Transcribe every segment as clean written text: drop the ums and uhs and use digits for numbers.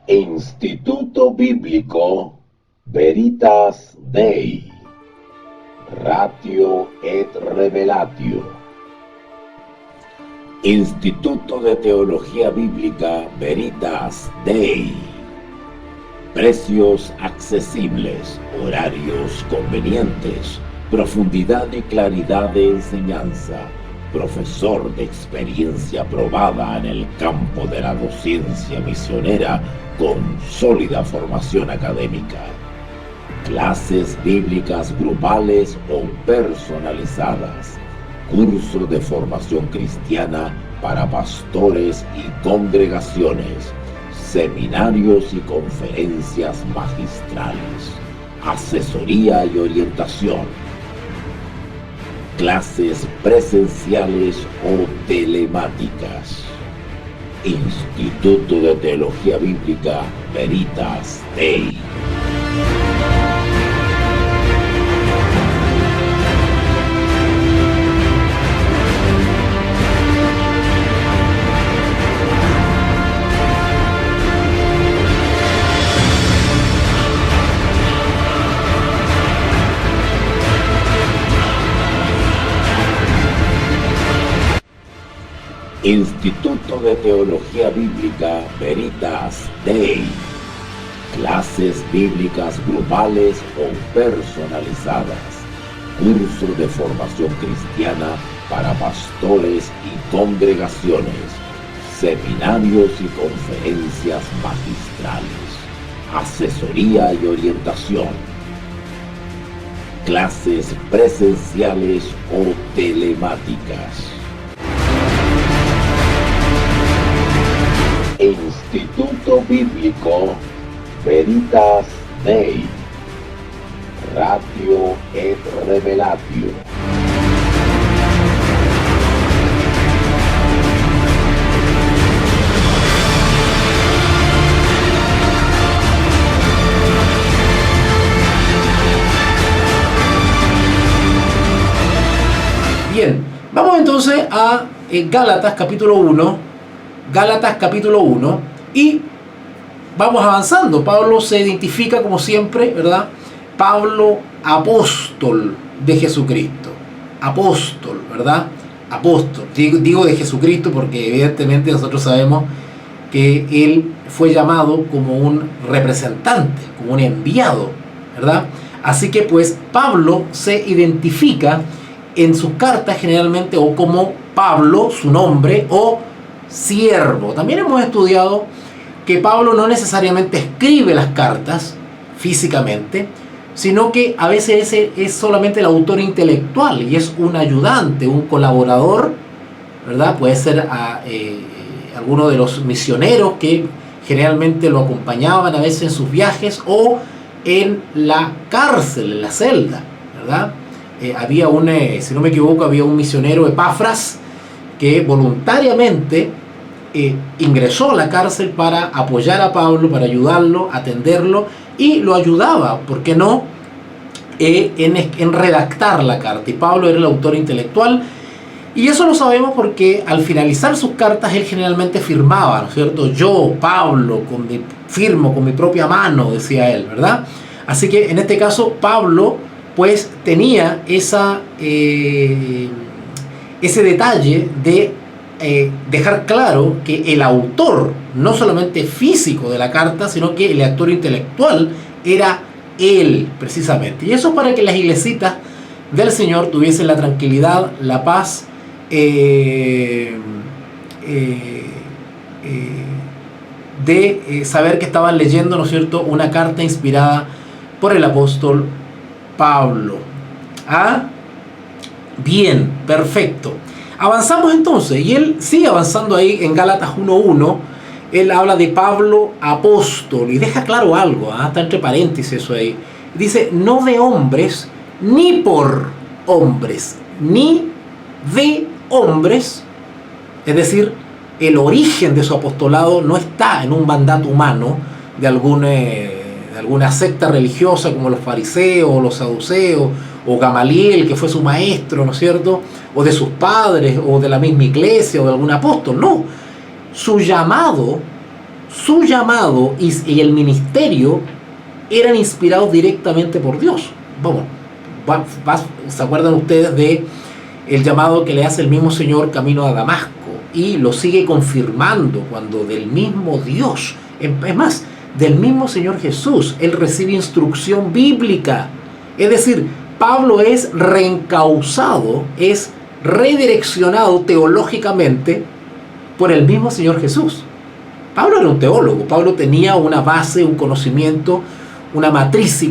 Instituto Bíblico Veritas Dei, Ratio et Revelatio. Instituto de Teología Bíblica Veritas Dei. Precios accesibles, horarios convenientes, profundidad y claridad de enseñanza, profesor de experiencia probada en el campo de la docencia misionera con sólida formación académica. Clases bíblicas grupales o personalizadas. Curso de formación cristiana para pastores y congregaciones. Seminarios y conferencias magistrales. Asesoría y orientación. Clases presenciales o telemáticas. Instituto de Teología Bíblica Veritas Dei. Instituto de Teología Bíblica Veritas Dei. Clases bíblicas grupales o personalizadas. Curso de formación cristiana para pastores y congregaciones. Seminarios y conferencias magistrales. Asesoría y orientación. Clases presenciales o telemáticas. Instituto Bíblico Veritas Dei, Ratio et Revelatio. Bien, vamos entonces a Gálatas capítulo 1. Gálatas capítulo 1 y vamos avanzando. Pablo se identifica como siempre, ¿verdad? Pablo, apóstol de Jesucristo. Apóstol, ¿verdad? Apóstol. Digo de Jesucristo porque evidentemente nosotros sabemos que él fue llamado como un representante, como un enviado, ¿verdad? Así que pues Pablo se identifica en sus cartas generalmente o como Pablo, su nombre, o siervo. También hemos estudiado que Pablo no necesariamente escribe las cartas físicamente, sino que a veces es solamente el autor intelectual y es un ayudante, un colaborador, ¿verdad? Puede ser alguno de los misioneros que generalmente lo acompañaban a veces en sus viajes o en la cárcel, en la celda, ¿verdad? Había si no me equivoco, había un misionero, Epafras, que voluntariamente ingresó a la cárcel para apoyar a Pablo, para ayudarlo, atenderlo, y lo ayudaba, ¿por qué no?, en redactar la carta. Y Pablo era el autor intelectual, y eso lo sabemos porque al finalizar sus cartas él generalmente firmaba, ¿no es cierto? Yo, Pablo, firmo con mi propia mano, decía él, ¿verdad? Así que en este caso Pablo pues tenía ese detalle de dejar claro que el autor, no solamente físico de la carta, sino que el autor intelectual era él, precisamente. Y eso para que las iglesitas del Señor tuviesen la tranquilidad, la paz, de saber que estaban leyendo, ¿no es cierto?, una carta inspirada por el apóstol Pablo. ¿Ah? Bien, perfecto. Avanzamos entonces, y él sigue avanzando ahí en Gálatas 1.1. Él habla de Pablo apóstol y deja claro algo, está entre paréntesis eso ahí. Dice, no de hombres, ni por hombres, ni de hombres. Es decir, el origen de su apostolado no está en un mandato humano de alguna secta religiosa como los fariseos o los saduceos o Gamaliel, que fue su maestro, ¿no es cierto?, o de sus padres, o de la misma iglesia, o de algún apóstol. No, su llamado su llamado y el ministerio eran inspirados directamente por Dios. Vamos, ¿se acuerdan ustedes de el llamado que le hace el mismo Señor camino a Damasco? Y lo sigue confirmando cuando del mismo Dios, es más, del mismo Señor Jesús, él recibe instrucción bíblica. Es decir, Pablo es reencauzado, es redireccionado teológicamente por el mismo Señor Jesús. Pablo era un teólogo, Pablo tenía una base, un conocimiento, una matriz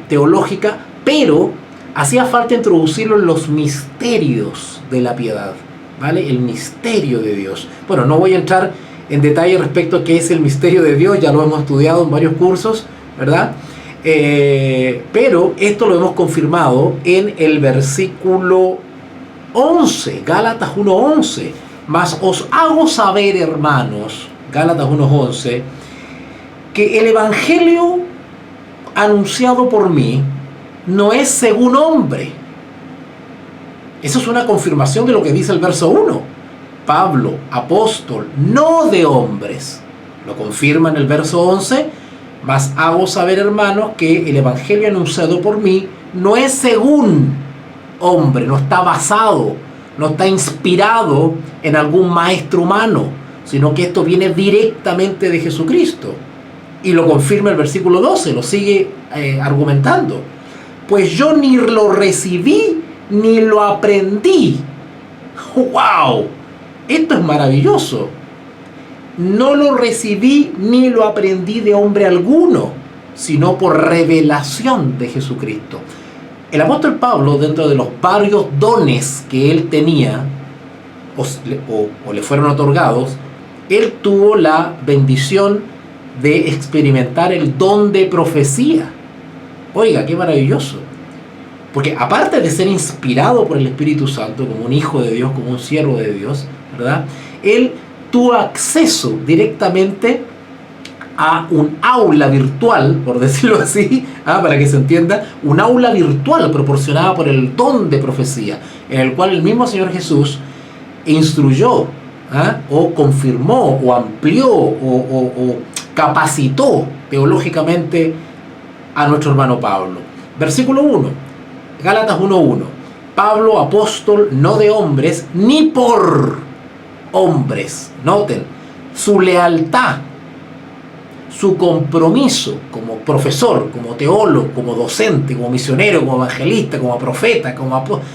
teológica, pero hacía falta introducirlo en los misterios de la piedad, ¿vale? El misterio de Dios. Bueno, no voy a entrar en detalle respecto a qué es el misterio de Dios, ya lo hemos estudiado en varios cursos, ¿verdad? Pero esto lo hemos confirmado en el versículo 11, Gálatas 1:11. Mas os hago saber, hermanos, Gálatas 1:11, que el evangelio anunciado por mí no es según hombre. Eso es una confirmación de lo que dice el verso 1. Pablo, apóstol, no de hombres. Lo confirma en el verso 11. Mas hago saber, hermanos, que el evangelio anunciado por mí no es según hombre, no está basado, no está inspirado en algún maestro humano, sino que esto viene directamente de Jesucristo. Y lo confirma el versículo 12, lo sigue argumentando. Pues yo ni lo recibí ni lo aprendí. ¡Wow! Esto es maravilloso. No lo recibí ni lo aprendí de hombre alguno, sino por revelación de Jesucristo. El apóstol Pablo, dentro de los varios dones que él tenía, o le fueron otorgados, él tuvo la bendición de experimentar el don de profecía. Oiga, qué maravilloso. Porque aparte de ser inspirado por el Espíritu Santo, como un hijo de Dios, como un siervo de Dios, ¿verdad? Él tuvo acceso directamente a un aula virtual, por decirlo así, para que se entienda, un aula virtual proporcionada por el don de profecía, en el cual el mismo Señor Jesús instruyó, o confirmó, o amplió, o capacitó teológicamente a nuestro hermano Pablo. Versículo 1, Gálatas 1:1. Pablo, apóstol, no de hombres, ni por hombres. Noten, su lealtad, su compromiso como profesor, como teólogo, como docente, como misionero, como evangelista, como profeta, como apóstol,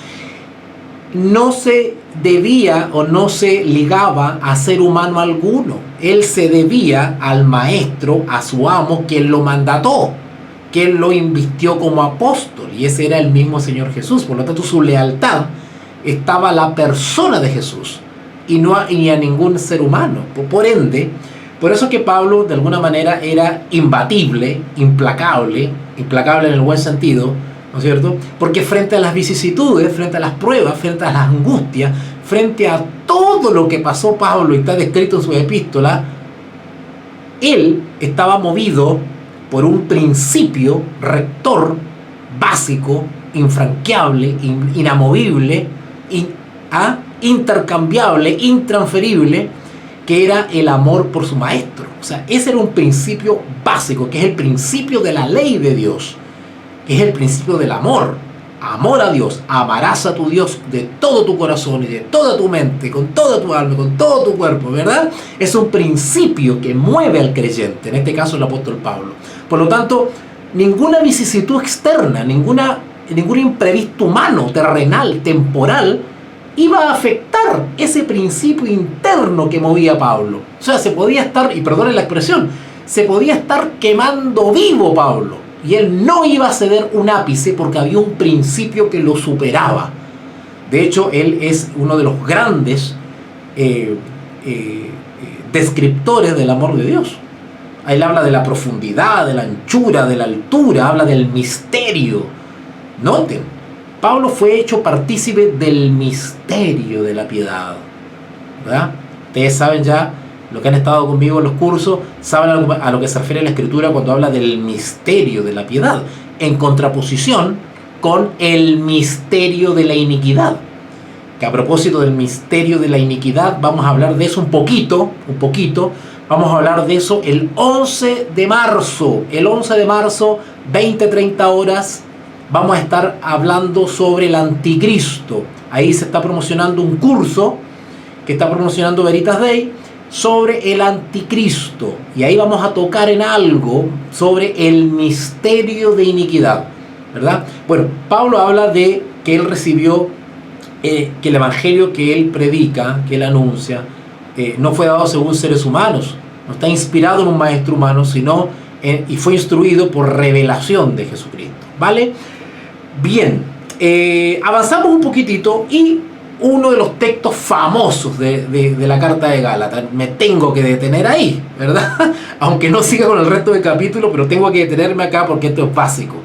no se debía o no se ligaba a ser humano alguno. Él se debía al maestro, a su amo, quien lo mandató, quien lo invistió como apóstol, y ese era el mismo Señor Jesús. Por lo tanto, su lealtad estaba a la persona de Jesús y no a ningún ser humano. Por ende, por eso que Pablo de alguna manera era imbatible, implacable en el buen sentido, ¿no es cierto? Porque frente a las vicisitudes, frente a las pruebas, frente a las angustias, frente a todo lo que pasó Pablo y está descrito en su epístola, él estaba movido por un principio rector, básico, infranqueable, inamovible, intercambiable, intransferible, que era el amor por su maestro. O sea, ese era un principio básico, que es el principio de la ley de Dios, que es el principio del amor. Amor a Dios. Amarás a tu Dios de todo tu corazón y de toda tu mente, con toda tu alma, con todo tu cuerpo, ¿verdad? Es un principio que mueve al creyente, en este caso el apóstol Pablo. Por lo tanto, ninguna vicisitud externa, ningún imprevisto humano, terrenal, temporal, iba a afectar ese principio interno que movía a Pablo. O sea, se podía estar, y perdonen la expresión, se podía estar quemando vivo Pablo, y él no iba a ceder un ápice porque había un principio que lo superaba. De hecho, él es uno de los grandes descriptores del amor de Dios. Él habla de la profundidad, de la anchura, de la altura, habla del misterio. Noten, Pablo fue hecho partícipe del misterio de la piedad, ¿verdad? Ustedes saben ya, lo que han estado conmigo en los cursos, saben a lo que se refiere la Escritura cuando habla del misterio de la piedad, en contraposición con el misterio de la iniquidad. Que a propósito del misterio de la iniquidad, vamos a hablar de eso un poquito, Vamos a hablar de eso el 11 de marzo. El 11 de marzo, 20-30 horas, vamos a estar hablando sobre el anticristo. Ahí se está promocionando un curso que está promocionando Veritas Day sobre el anticristo. Y ahí vamos a tocar en algo sobre el misterio de iniquidad, ¿verdad? Bueno, Pablo habla de que él recibió, que el evangelio que él predica, que él anuncia, no fue dado según seres humanos, no está inspirado en un maestro humano, sino y fue instruido por revelación de Jesucristo, ¿vale? Bien, avanzamos un poquitito y uno de los textos famosos de la carta de Gálatas, me tengo que detener ahí, ¿verdad? Aunque no siga con el resto del capítulo, pero tengo que detenerme acá porque esto es básico.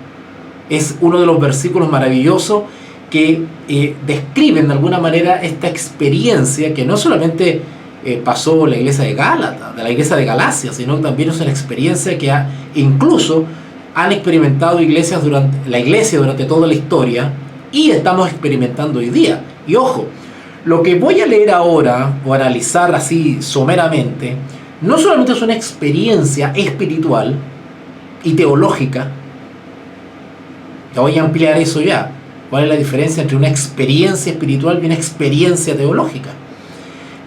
Es uno de los versículos maravillosos que describen de alguna manera esta experiencia que no solamente pasó la iglesia de Gálatas, de la iglesia de Galacia, sino también es una experiencia que incluso han experimentado la iglesia durante toda la historia y estamos experimentando hoy día. Y ojo, lo que voy a leer ahora o analizar así someramente no solamente es una experiencia espiritual y teológica. Ya voy a ampliar eso ya. ¿Cuál es la diferencia entre una experiencia espiritual y una experiencia teológica?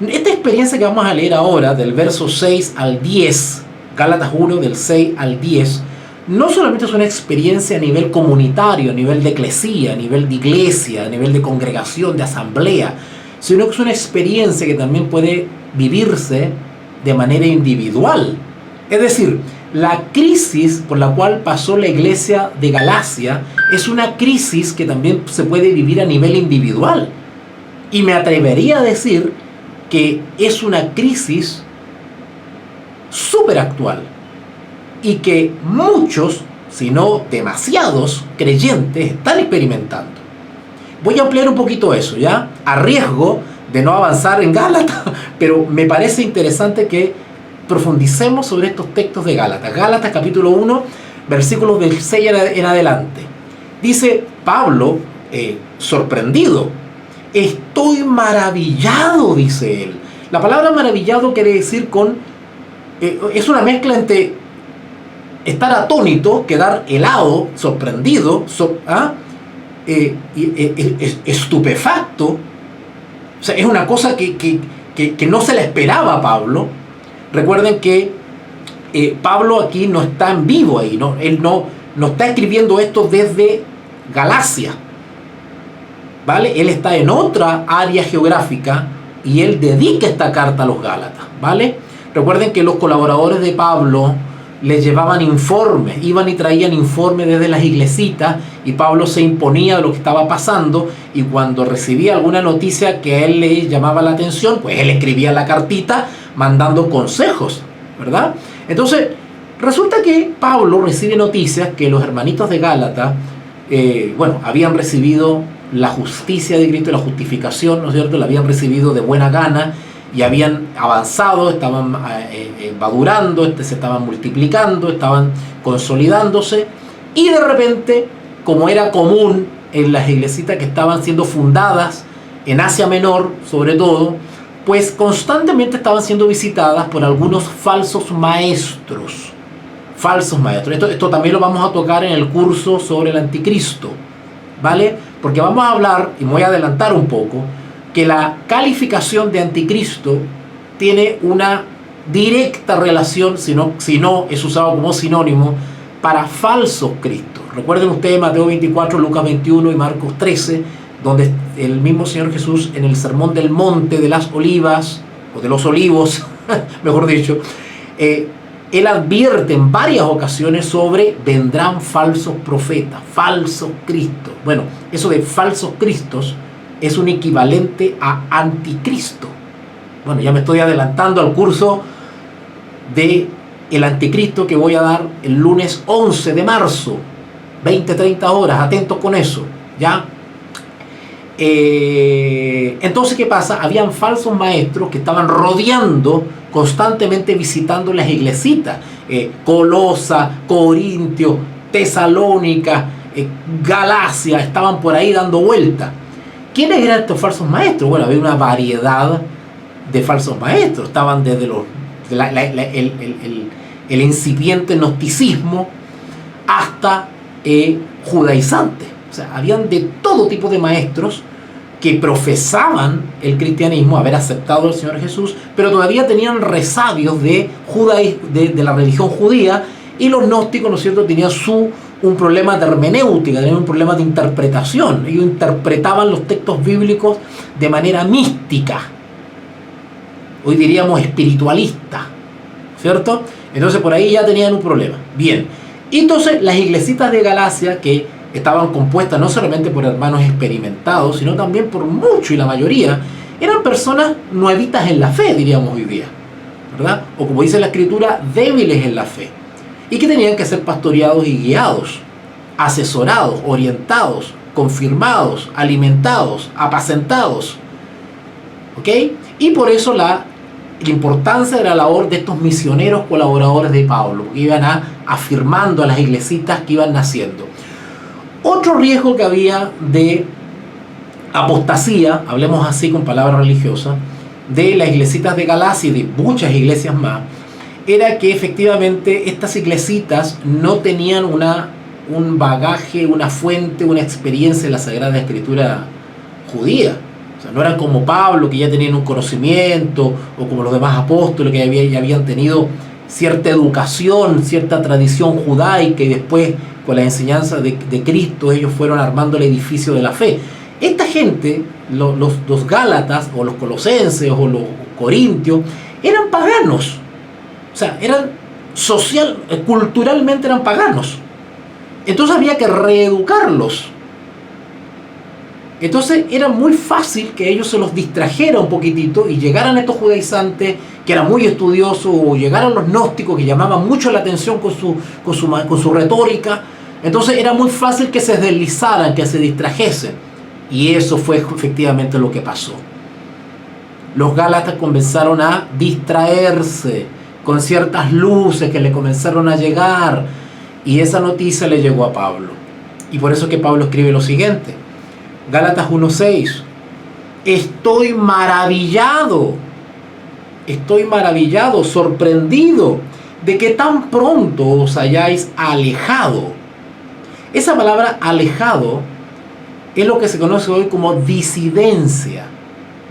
Esta experiencia que vamos a leer ahora, del verso 6 al 10, Gálatas 1, del 6 al 10, no solamente es una experiencia a nivel comunitario, a nivel de eclesía, a nivel de iglesia, a nivel de congregación, de asamblea, sino que es una experiencia que también puede vivirse de manera individual. Es decir, la crisis por la cual pasó la iglesia de Galacia es una crisis que también se puede vivir a nivel individual. Y me atrevería a decir que es una crisis súper actual y que muchos, si no demasiados creyentes, están experimentando. Voy a ampliar un poquito eso, ¿ya? A riesgo de no avanzar en Gálatas, pero me parece interesante que profundicemos sobre estos textos de Gálatas. Gálatas capítulo 1, versículos del 6 en adelante. Dice Pablo, sorprendido, estoy maravillado, dice él. La palabra maravillado quiere decir es una mezcla entre estar atónito, quedar helado, sorprendido, estupefacto. O sea, es una cosa que no se le esperaba a Pablo. Recuerden que Pablo aquí no está en vivo ahí, ¿no? Él no está escribiendo esto desde Galacia, ¿vale? Él está en otra área geográfica y él dedica esta carta a los Gálatas, ¿vale? Recuerden que los colaboradores de Pablo les llevaban informes, iban y traían informes desde las iglesitas y Pablo se imponía de lo que estaba pasando y cuando recibía alguna noticia que a él le llamaba la atención, pues él escribía la cartita mandando consejos, ¿verdad? Entonces, resulta que Pablo recibe noticias que los hermanitos de Gálatas, habían recibido la justicia de Cristo, la justificación, ¿no es cierto? La habían recibido de buena gana y habían avanzado, estaban madurando, se estaban multiplicando, estaban consolidándose y de repente, como era común en las iglesitas que estaban siendo fundadas en Asia Menor, sobre todo, pues constantemente estaban siendo visitadas por algunos falsos maestros. Esto también lo vamos a tocar en el curso sobre el anticristo, ¿vale? Porque vamos a hablar, y me voy a adelantar un poco, que la calificación de anticristo tiene una directa relación, si no es usado como sinónimo, para falsos cristos. Recuerden ustedes Mateo 24, Lucas 21 y Marcos 13, donde el mismo Señor Jesús en el Sermón del Monte de las Olivas, o de los Olivos, mejor dicho, él advierte en varias ocasiones sobre vendrán falsos profetas, falsos cristos. Bueno, eso de falsos cristos es un equivalente a anticristo. Bueno, ya me estoy adelantando al curso de el anticristo que voy a dar el lunes 11 de marzo, 20-30 horas, atentos con eso, ¿ya? Entonces, ¿qué pasa? Habían falsos maestros que estaban rodeando, constantemente visitando las iglesitas, Colosa, Corintio, Tesalónica, Galacia, estaban por ahí dando vuelta. ¿Quiénes eran estos falsos maestros? Bueno, había una variedad de falsos maestros, estaban desde los el incipiente gnosticismo hasta judaizantes. O sea, habían de todo tipo de maestros que profesaban el cristianismo, haber aceptado al Señor Jesús, pero todavía tenían resabios de la religión judía, y los gnósticos, ¿no es cierto?, tenían un problema de hermenéutica, tenían un problema de interpretación. Ellos interpretaban los textos bíblicos de manera mística, hoy diríamos espiritualista, ¿cierto? Entonces por ahí ya tenían un problema. Bien, y entonces las iglesitas de Galacia, que estaban compuestas no solamente por hermanos experimentados, sino también por muchos, y la mayoría eran personas nuevitas en la fe, diríamos hoy día, ¿verdad? O como dice la Escritura, débiles en la fe, y que tenían que ser pastoreados y guiados, asesorados, orientados, confirmados, alimentados, apacentados, ¿ok? Y por eso la importancia de la labor de estos misioneros colaboradores de Pablo, que iban afirmando a las iglesitas que iban naciendo. Otro riesgo que había de apostasía, hablemos así con palabras religiosas, de las iglesitas de Galacia y de muchas iglesias más, era que efectivamente estas iglesitas no tenían un bagaje, una fuente, una experiencia en la Sagrada Escritura judía. O sea, no eran como Pablo, que ya tenían un conocimiento, o como los demás apóstoles, que ya habían tenido cierta educación, cierta tradición judaica, y después con la enseñanza de Cristo ellos fueron armando el edificio de la fe. Esta gente, los gálatas o los colosenses o los corintios, eran paganos. O sea, culturalmente eran paganos. Entonces había que reeducarlos. Entonces era muy fácil que ellos se los distrajera un poquitito y llegaran estos judaizantes que eran muy estudiosos, o llegaran los gnósticos que llamaban mucho la atención con su retórica. Entonces era muy fácil que se deslizaran, que se distrajesen. Y eso fue efectivamente lo que pasó. Los gálatas comenzaron a distraerse con ciertas luces que le comenzaron a llegar, y esa noticia le llegó a Pablo. Y por eso que Pablo escribe lo siguiente: Gálatas 1:6, estoy maravillado, sorprendido de que tan pronto os hayáis alejado. Esa palabra alejado es lo que se conoce hoy como disidencia.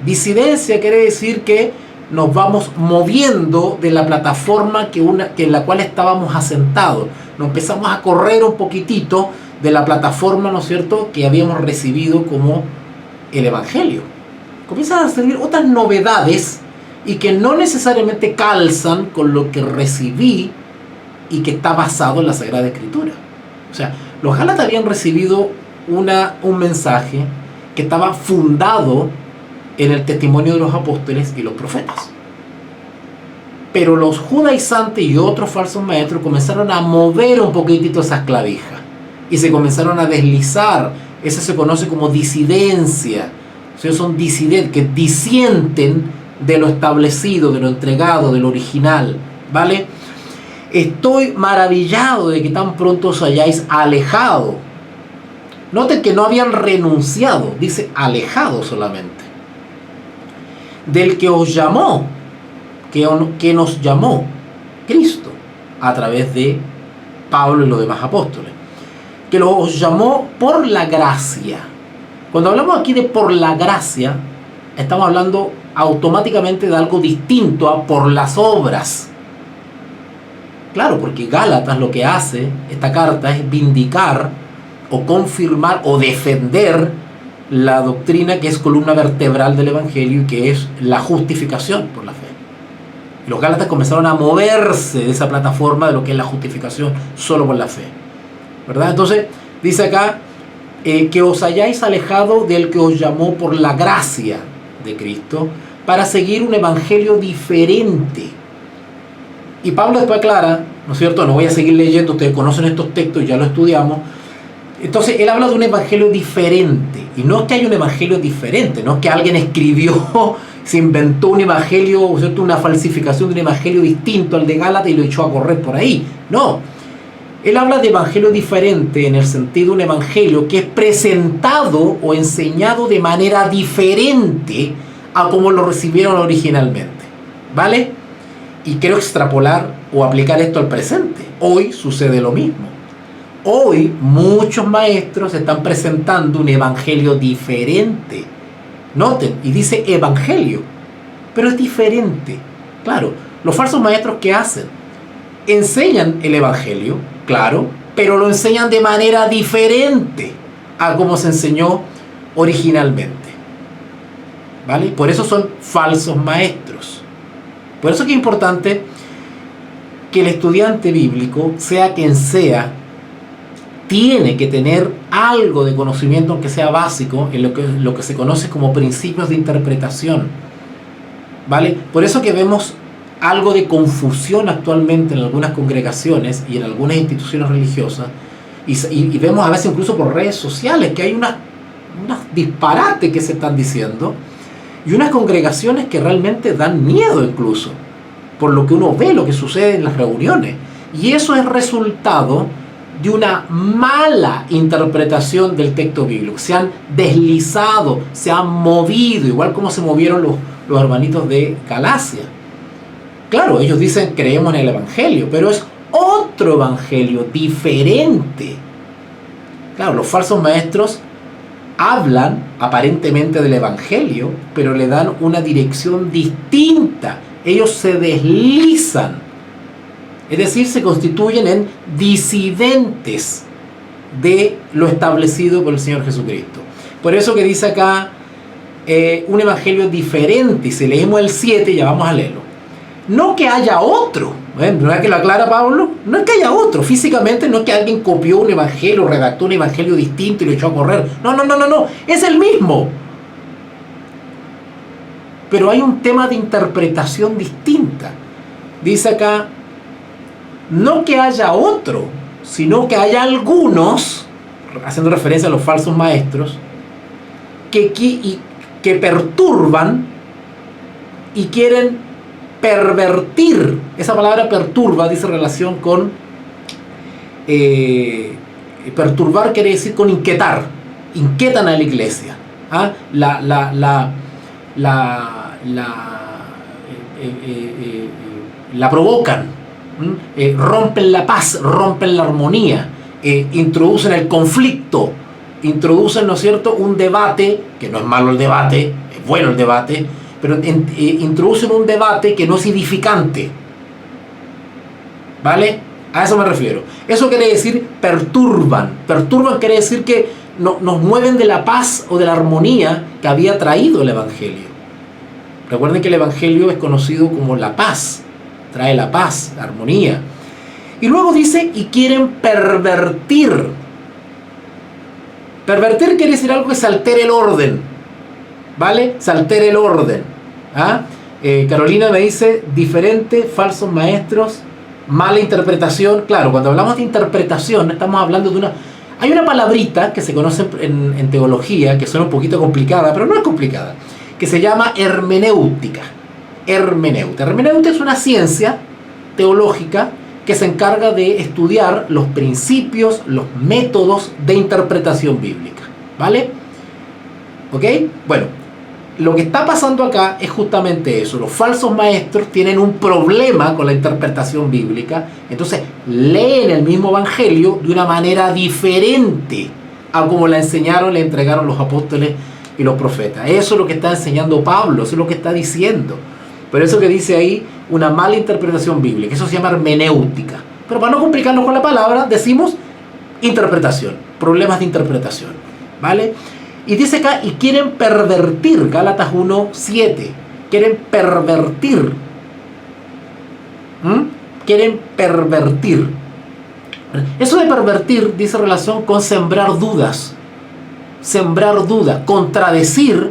Disidencia quiere decir que nos vamos moviendo de la plataforma en la cual estábamos asentados. Nos empezamos a correr un poquitito de la plataforma, ¿no es cierto?, que habíamos recibido como el Evangelio. Comienzan a salir otras novedades y que no necesariamente calzan con lo que recibí y que está basado en la Sagrada Escritura. O sea, los gálatas habían recibido un mensaje que estaba fundado en el testimonio de los apóstoles y los profetas. Pero los judaizantes y otros falsos maestros comenzaron a mover un poquitito esas clavijas y se comenzaron a deslizar. Eso se conoce como disidencia. O sea, son disidentes que disienten de lo establecido, de lo entregado, de lo original, ¿vale? Estoy maravillado de que tan pronto os hayáis alejado. Noten que no habían renunciado, dice alejado solamente. Del que os llamó, que nos llamó Cristo a través de Pablo y los demás apóstoles, que los llamó por la gracia. Cuando hablamos aquí de por la gracia, estamos hablando automáticamente de algo distinto a por las obras. Claro, porque Gálatas lo que hace, esta carta, es vindicar o confirmar o defender la doctrina que es columna vertebral del Evangelio, y que es la justificación por la fe. Y los gálatas comenzaron a moverse de esa plataforma de lo que es la justificación solo por la fe, ¿verdad? Entonces dice acá que os hayáis alejado del que os llamó por la gracia de Cristo para seguir un evangelio diferente. Y Pablo después aclara, ¿no es cierto? No voy a seguir leyendo, ustedes conocen estos textos, ya lo estudiamos. Entonces él habla de un evangelio diferente, y no es que haya un evangelio diferente, no es que alguien escribió, se inventó un evangelio, ¿cierto?, una falsificación de un evangelio distinto al de Gálatas y lo echó a correr por ahí. No, él habla de evangelio diferente en el sentido de un evangelio que es presentado o enseñado de manera diferente a como lo recibieron originalmente, ¿vale? Y quiero extrapolar o aplicar esto al presente. Hoy sucede lo mismo. Hoy muchos maestros están presentando un evangelio diferente. Noten, y dice evangelio, pero es diferente. Claro, los falsos maestros, ¿qué hacen? Enseñan el evangelio, claro, pero lo enseñan de manera diferente a como se enseñó originalmente. ¿Vale? Por eso son falsos maestros. Por eso que es importante que el estudiante bíblico, sea quien sea, tiene que tener algo de conocimiento, aunque sea básico, en lo que se conoce como principios de interpretación. ¿Vale? Por eso que vemos algo de confusión actualmente en algunas congregaciones y en algunas instituciones religiosas, y vemos a veces incluso por redes sociales que hay unos disparates que se están diciendo, y unas congregaciones que realmente dan miedo incluso, por lo que uno ve, lo que sucede en las reuniones. Y eso es resultado de una mala interpretación del texto bíblico. Se han deslizado, se han movido, igual como se movieron los hermanitos de Galacia. Claro, ellos dicen creemos en el evangelio, pero es otro evangelio diferente. Claro, los falsos maestros hablan aparentemente del evangelio, pero le dan una dirección distinta. Ellos se deslizan, es decir, se constituyen en disidentes de lo establecido por el Señor Jesucristo. Por eso que dice acá un evangelio diferente, y si leemos el 7, ya vamos a leerlo. No que haya otro, ¿no es que lo aclara Pablo? No es que haya otro, físicamente no es que alguien copió un evangelio, redactó un evangelio distinto y lo echó a correr. No, es el mismo. Pero hay un tema de interpretación distinta. Dice acá, no que haya otro, sino que haya algunos, haciendo referencia a los falsos maestros, que perturban y quieren pervertir. Esa palabra perturba dice relación con perturbar, quiere decir con inquietar. Inquietan a la iglesia. ¿Ah? La provocan, rompen la paz, rompen la armonía, introducen el conflicto, introducen, ¿no es cierto?, un debate, que no es malo el debate, es bueno el debate, pero introducen un debate que no es edificante. ¿Vale? A eso me refiero. Eso quiere decir perturban. Perturban quiere decir que nos mueven de la paz o de la armonía que había traído el evangelio. Recuerden que el evangelio es conocido como la paz. Trae la paz, la armonía. Y luego dice, y quieren pervertir. Pervertir quiere decir algo que se altere el orden. ¿Vale? Se altera el orden. ¿Ah? Carolina me dice, diferente, falsos maestros, mala interpretación. Claro, cuando hablamos de interpretación, estamos hablando de una... Hay una palabrita que se conoce en teología, que suena un poquito complicada, pero no es complicada, que se llama hermenéutica. Hermenéutica. Hermenéutica es una ciencia teológica que se encarga de estudiar los principios, los métodos de interpretación bíblica. ¿Vale? ¿Ok? Bueno, lo que está pasando acá es justamente eso. Los falsos maestros tienen un problema con la interpretación bíblica, entonces leen el mismo evangelio de una manera diferente a como la enseñaron, le entregaron los apóstoles y los profetas. Eso es lo que está enseñando Pablo, eso es lo que está diciendo. Por eso que dice ahí una mala interpretación bíblica, eso se llama hermenéutica. Pero para no complicarnos con la palabra, decimos interpretación, problemas de interpretación. ¿Vale? Y dice acá, y quieren pervertir, Gálatas 1:7, quieren pervertir. Quieren pervertir. Eso de pervertir dice relación con sembrar dudas. Sembrar dudas, contradecir,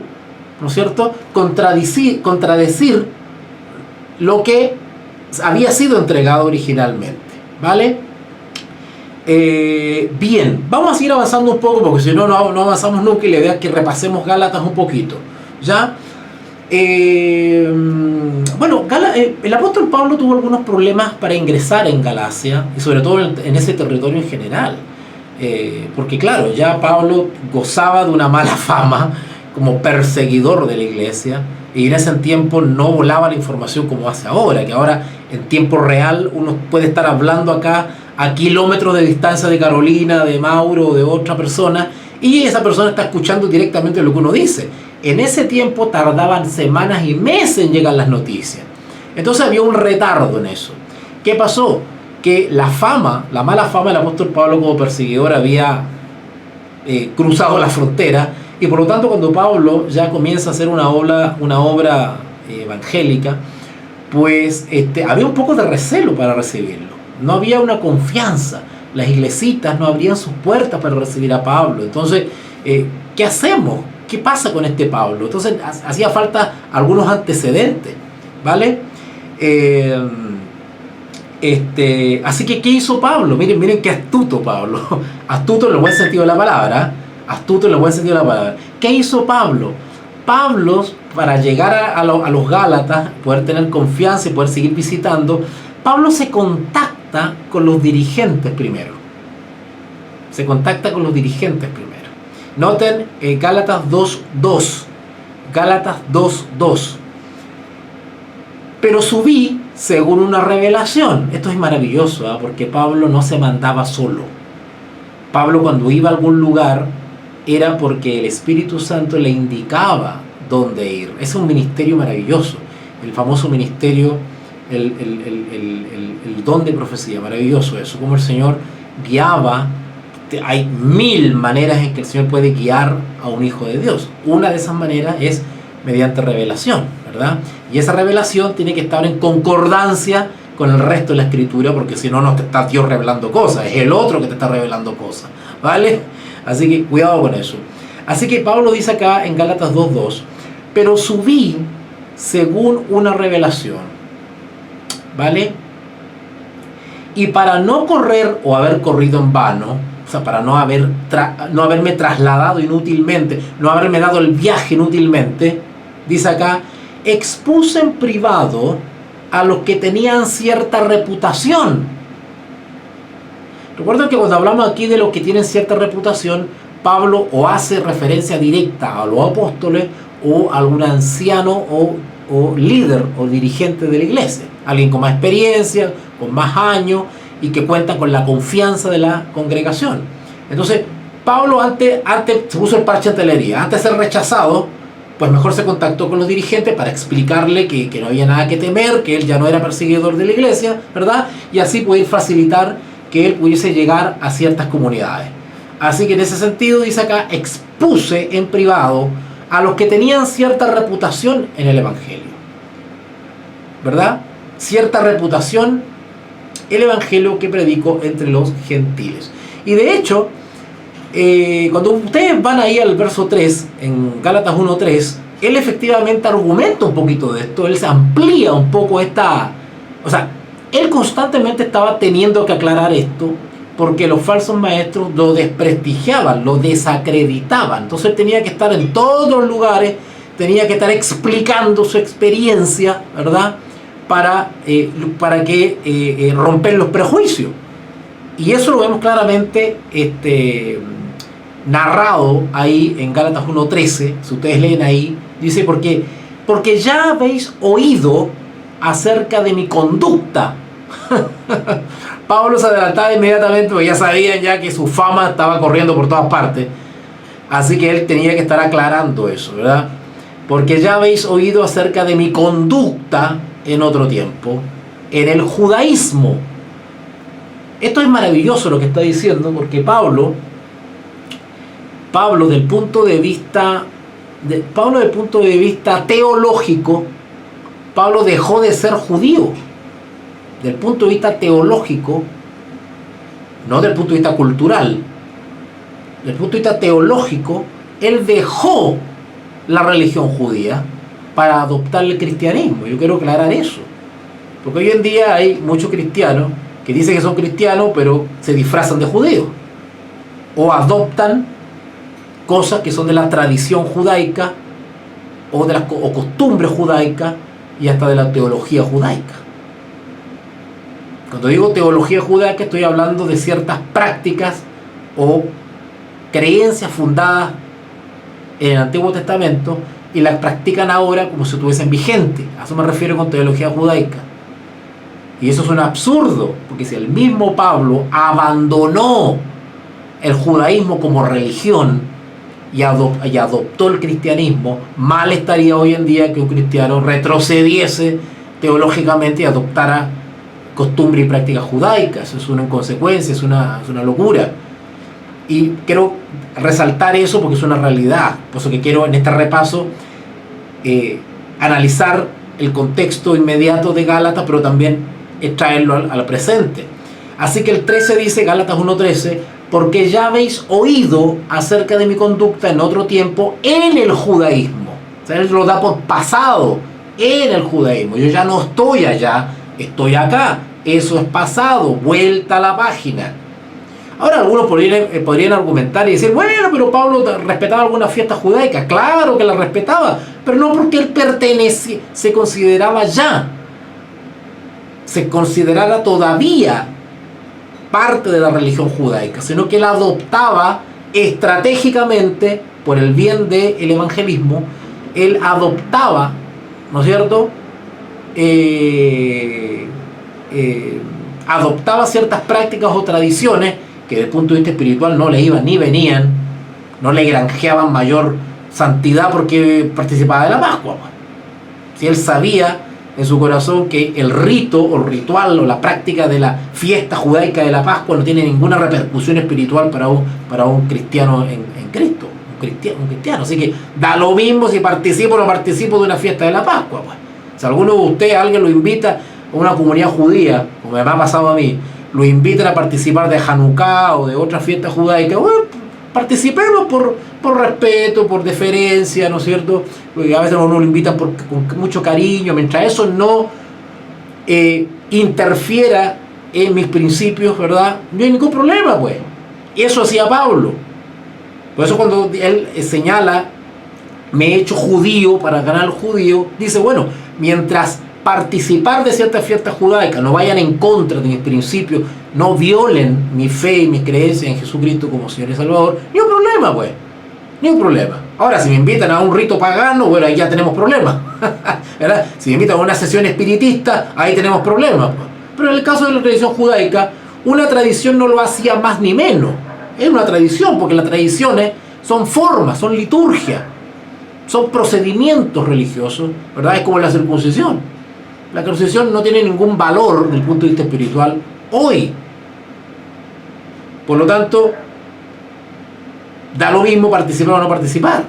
¿no es cierto? Contradecir lo que había sido entregado originalmente. ¿Vale? Bien, vamos a seguir avanzando un poco porque si no, no avanzamos nunca, y la idea es que repasemos Gálatas un poquito. ¿Ya? Bueno, el apóstol Pablo tuvo algunos problemas para ingresar en Galacia y sobre todo en ese territorio en general. Porque claro, ya Pablo gozaba de una mala fama como perseguidor de la iglesia, y en ese tiempo no volaba la información como hace ahora, que ahora en tiempo real. Uno puede estar hablando acá a kilómetros de distancia de Carolina, de Mauro o de otra persona, y esa persona está escuchando directamente lo que uno dice. En ese tiempo tardaban semanas y meses en llegar las noticias. Entonces había un retardo en eso. ¿Qué pasó? Que la mala fama del apóstol Pablo como perseguidor había cruzado la frontera, y por lo tanto cuando Pablo ya comienza a hacer una obra evangélica, pues había un poco de recelo para recibirlo. No había una confianza. Las iglesitas no abrían sus puertas para recibir a Pablo. Entonces, ¿qué hacemos? ¿Qué pasa con este Pablo? Entonces, hacía falta algunos antecedentes, ¿vale? Así que, ¿qué hizo Pablo? Miren qué astuto Pablo. Astuto en el buen sentido de la palabra. Astuto en el buen sentido de la palabra. ¿Qué hizo Pablo? Pablo, para llegar a los Gálatas, poder tener confianza y poder seguir visitando, Pablo se contacta con los dirigentes primero. Se contacta con los dirigentes primero. Noten Gálatas 2:2. Gálatas 2:2. Pero subí según una revelación. Esto es maravilloso, porque Pablo no se mandaba solo. Pablo, cuando iba a algún lugar, era porque el Espíritu Santo le indicaba dónde ir. Es un ministerio maravilloso. El famoso ministerio, el don de profecía. Maravilloso eso. Como el Señor guiaba. Hay 1000 maneras en que el Señor puede guiar a un hijo de Dios. Una de esas maneras es mediante revelación, ¿verdad? Y esa revelación tiene que estar en concordancia con el resto de la Escritura, porque si no, no te está Dios revelando cosas, es el otro que te está revelando cosas, ¿vale? Así que cuidado con eso. Así que Pablo dice acá en Gálatas 2:2, pero subí según una revelación, ¿vale? Y para no correr o haber corrido en vano, o sea, para no haberme trasladado inútilmente, no haberme dado el viaje inútilmente, dice acá, expuse en privado a los que tenían cierta reputación. Recuerden que cuando hablamos aquí de los que tienen cierta reputación, Pablo o hace referencia directa a los apóstoles o a algún anciano o líder o dirigente de la iglesia, alguien con más experiencia, con más años y que cuenta con la confianza de la congregación. Entonces, Pablo antes se puso el parche ante la herida. Antes de ser rechazado, pues mejor se contactó con los dirigentes para explicarle que no había nada que temer, que él ya no era perseguidor de la iglesia, ¿verdad? Y así poder facilitar que él pudiese llegar a ciertas comunidades. Así que en ese sentido, dice acá, expuse en privado a los que tenían cierta reputación en el Evangelio, ¿verdad? Cierta reputación el Evangelio que predico entre los gentiles. Y de hecho, cuando ustedes van ahí al verso 3, en Gálatas 1:3, él efectivamente argumenta un poquito de esto, él se amplía un poco esta... O sea, él constantemente estaba teniendo que aclarar esto, porque los falsos maestros lo desprestigiaban, lo desacreditaban. Entonces él tenía que estar en todos los lugares, tenía que estar explicando su experiencia, ¿verdad? Para que romper los prejuicios. Y eso lo vemos claramente narrado ahí en Gálatas 1:13. Si ustedes leen ahí, dice, porque ya habéis oído acerca de mi conducta. Pablo se adelantaba inmediatamente, porque ya sabían ya que su fama estaba corriendo por todas partes. Así que él tenía que estar aclarando eso, ¿verdad? Porque ya habéis oído acerca de mi conducta en otro tiempo, en el judaísmo. Esto es maravilloso lo que está diciendo, porque Pablo del punto de vista teológico, Pablo dejó de ser judío. Del punto de vista teológico, no del punto de vista cultural, del punto de vista teológico, él dejó la religión judía para adoptar el cristianismo. Yo quiero aclarar eso, porque hoy en día hay muchos cristianos que dicen que son cristianos, pero se disfrazan de judíos, o adoptan cosas que son de la tradición judaica, o de las costumbres judaicas, y hasta de la teología judaica. Cuando digo teología judaica, estoy hablando de ciertas prácticas o creencias fundadas en el Antiguo Testamento y las practican ahora como si estuviesen vigentes. A eso me refiero con teología judaica. Y eso es un absurdo, porque si el mismo Pablo abandonó el judaísmo como religión y adoptó el cristianismo, mal estaría hoy en día que un cristiano retrocediese teológicamente y adoptara costumbre y prácticas judaicas. Es una inconsecuencia, es una locura. Y quiero resaltar eso porque es una realidad. Por eso que quiero en este repaso analizar el contexto inmediato de Gálatas, pero también traerlo al presente. Así que el 13 dice, Gálatas 1:13, porque ya habéis oído acerca de mi conducta en otro tiempo en el judaísmo. O sea, él lo da por pasado, en el judaísmo. Yo ya no estoy allá, estoy acá. Eso es pasado, vuelta a la página. Ahora algunos podrían argumentar y decir, bueno, pero Pablo respetaba algunas fiestas judaicas. Claro que las respetaba, pero no porque él pertenecía, se consideraba todavía parte de la religión judaica, sino que él adoptaba estratégicamente, por el bien del evangelismo, él adoptaba, ¿no es cierto?, adoptaba ciertas prácticas o tradiciones que desde el punto de vista espiritual no le iban ni venían, no le granjeaban mayor santidad porque participaba de la Pascua. Si él sabía en su corazón que el rito o el ritual o la práctica de la fiesta judaica de la Pascua no tiene ninguna repercusión espiritual para un cristiano en Cristo, un cristiano. Así que da lo mismo si participo o no participo de una fiesta de la Pascua. Si alguno de ustedes, alguien lo invita a una comunidad judía, como me ha pasado a mí, lo invitan a participar de Hanukkah o de otras fiestas judaicas, bueno, participemos por respeto, por deferencia, ¿no es cierto? Porque a veces uno lo invitan con mucho cariño, mientras eso no interfiera en mis principios, ¿verdad? No hay ningún problema, pues. Y eso hacía Pablo. Por eso cuando él señala, me he hecho judío para ganar al judío, dice, bueno, mientras participar de ciertas fiestas judaicas no vayan en contra de mis principios, no violen mi fe y mis creencias en Jesucristo como Señor y Salvador, ni un problema, pues, ni un problema. Ahora, si me invitan a un rito pagano, bueno, ahí ya tenemos problemas, ¿verdad? Si me invitan a una sesión espiritista, ahí tenemos problemas, pues. Pero en el caso de la tradición judaica, una tradición no lo hacía más ni menos, es una tradición, porque las tradiciones son formas, son liturgia, son procedimientos religiosos, ¿verdad? Es como la circuncisión. La circuncisión no tiene ningún valor desde el punto de vista espiritual hoy. Por lo tanto, da lo mismo participar o no participar.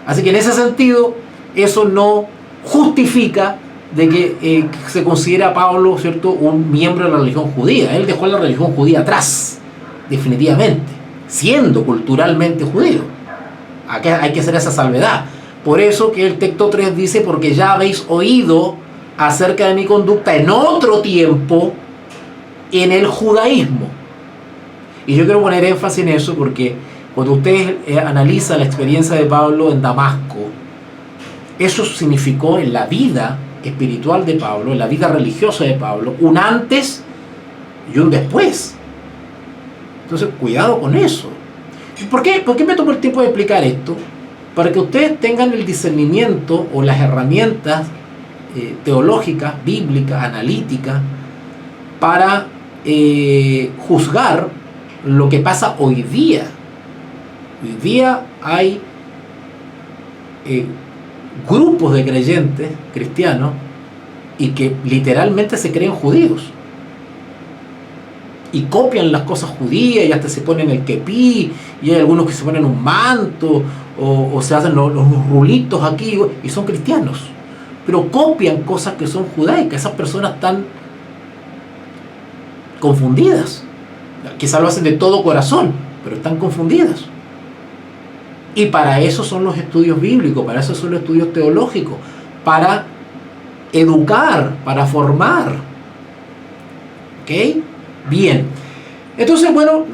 Así que en ese sentido, eso no justifica de que se considera a Pablo, ¿cierto?, un miembro de la religión judía. Él dejó la religión judía atrás, definitivamente, siendo culturalmente judío. Aquí hay que hacer esa salvedad. Por eso que el texto 3 dice, porque ya habéis oído acerca de mi conducta en otro tiempo en el judaísmo. Y yo quiero poner énfasis en eso porque cuando ustedes analizan la experiencia de Pablo en Damasco, eso significó en la vida espiritual de Pablo, en la vida religiosa de Pablo, un antes y un después. Entonces, cuidado con eso. ¿Por qué me tomo el tiempo de explicar esto? Para que ustedes tengan el discernimiento o las herramientas teológicas, bíblicas, analíticas, para juzgar lo que pasa hoy día. Hoy día hay grupos de creyentes cristianos y que literalmente se creen judíos y copian las cosas judías y hasta se ponen el kepí, y hay algunos que se ponen un manto o se hacen los rulitos aquí y son cristianos, pero copian cosas que son judaicas. Esas personas están confundidas, quizás lo hacen de todo corazón, pero están confundidas. Y para eso son los estudios bíblicos, para eso son los estudios teológicos, para educar, para formar. ¿Ok? Bien. Entonces, bueno,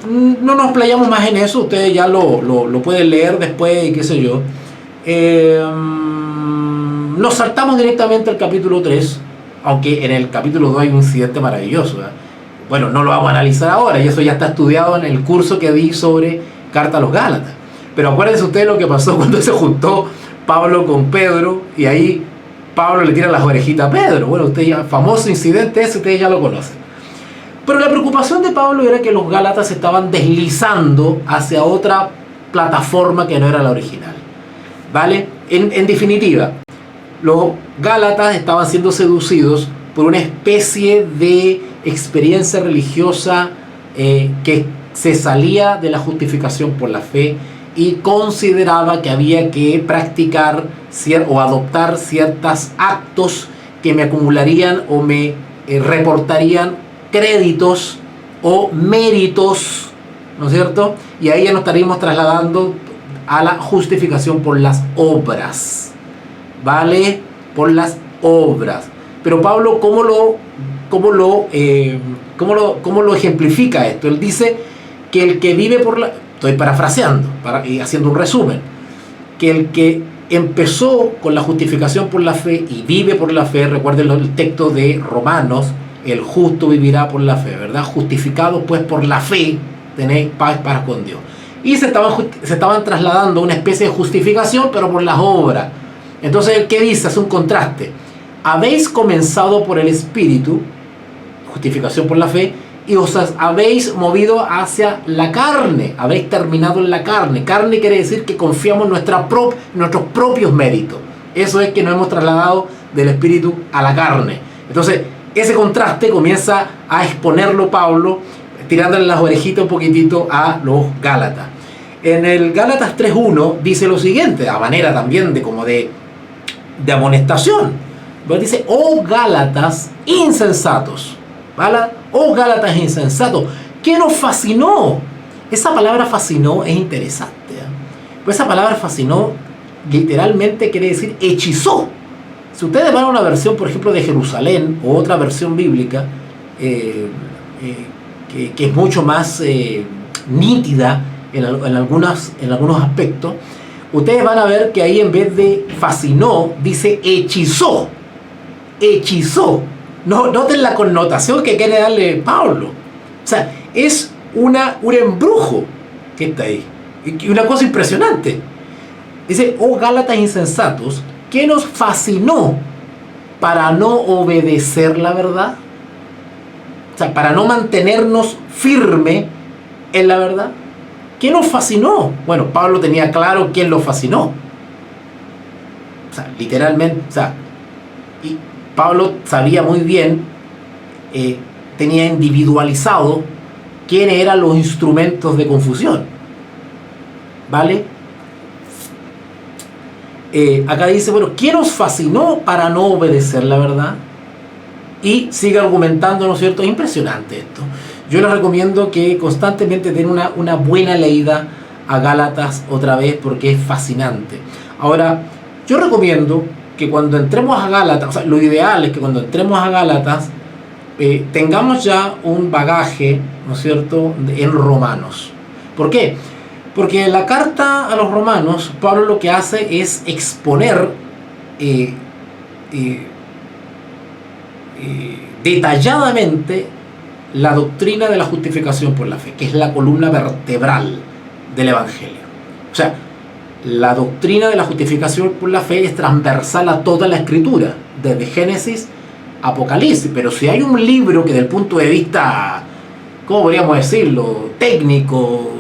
no nos playamos más en eso, ustedes ya lo pueden leer después y qué sé yo. Nos saltamos directamente al capítulo 3, aunque en el capítulo 2 hay un incidente maravilloso, ¿verdad? Bueno, no lo vamos a analizar ahora, y eso ya está estudiado en el curso que di sobre Carta a los Gálatas. Pero acuérdense ustedes lo que pasó cuando se juntó Pablo con Pedro, y ahí Pablo le tira las orejitas a Pedro. Bueno, usted ya, famoso incidente ese, ustedes ya lo conocen. Pero la preocupación de Pablo era que los gálatas se estaban deslizando hacia otra plataforma que no era la original. ¿Vale? En definitiva, los gálatas estaban siendo seducidos por una especie de experiencia religiosa que se salía de la justificación por la fe y consideraba que había que practicar o adoptar ciertos actos que me acumularían o me reportarían créditos o méritos, ¿no es cierto? Y ahí ya nos estaríamos trasladando a la justificación por las obras, ¿vale? Por las obras. Pero Pablo, ¿cómo lo ejemplifica esto? Él dice que el que vive por la... Estoy parafraseando y haciendo un resumen. Que el que empezó con la justificación por la fe y vive por la fe, recuerden el texto de Romanos, el justo vivirá por la fe, ¿verdad? Justificado pues por la fe, tenéis paz para con Dios. Y se estaban trasladando a una especie de justificación, pero por las obras. Entonces, ¿qué dice? Hace un contraste. Habéis comenzado por el Espíritu, justificación por la fe, y os habéis movido hacia la carne, habéis terminado en la carne. Carne quiere decir que confiamos en nuestros propios méritos. Eso es que nos hemos trasladado del Espíritu a la carne. Entonces, ese contraste comienza a exponerlo Pablo, tirándole las orejitas un poquitito a los Gálatas. En el Gálatas 3.1 dice lo siguiente, a manera también de amonestación. Pues dice, oh Gálatas insensatos, ¿vale? Oh Gálatas insensatos, ¿qué nos fascinó? Esa palabra fascinó es interesante, ¿eh? Pues esa palabra fascinó literalmente quiere decir hechizó. Si ustedes van a una versión, por ejemplo, de Jerusalén o otra versión bíblica que es mucho más nítida en algunos aspectos, ustedes van a ver que ahí en vez de fascinó, dice hechizó. Hechizó. No, noten la connotación que quiere darle Pablo. O sea, es un embrujo que está ahí. Y una cosa impresionante. Dice, oh Gálatas insensatos, ¿qué nos fascinó para no obedecer la verdad? O sea, para no mantenernos firme en la verdad. ¿Qué nos fascinó? Bueno, Pablo tenía claro quién lo fascinó. O sea, literalmente, y Pablo sabía muy bien, tenía individualizado quiénes eran los instrumentos de confusión. ¿Vale? Acá dice, bueno, ¿qué nos fascinó para no obedecer la verdad? Y sigue argumentando, ¿no es cierto? Es impresionante esto. Yo les recomiendo que constantemente den una buena leída a Gálatas otra vez porque es fascinante. Ahora, yo recomiendo que cuando entremos a Gálatas, o sea, lo ideal es que cuando entremos a Gálatas tengamos ya un bagaje, ¿no es cierto?, en Romanos. ¿Por qué? Porque en la carta a los romanos, Pablo lo que hace es exponer detalladamente la doctrina de la justificación por la fe, que es la columna vertebral del Evangelio. O sea, la doctrina de la justificación por la fe es transversal a toda la Escritura, desde Génesis a Apocalipsis. Pero si hay un libro que desde el punto de vista, ¿cómo podríamos decirlo?, técnico,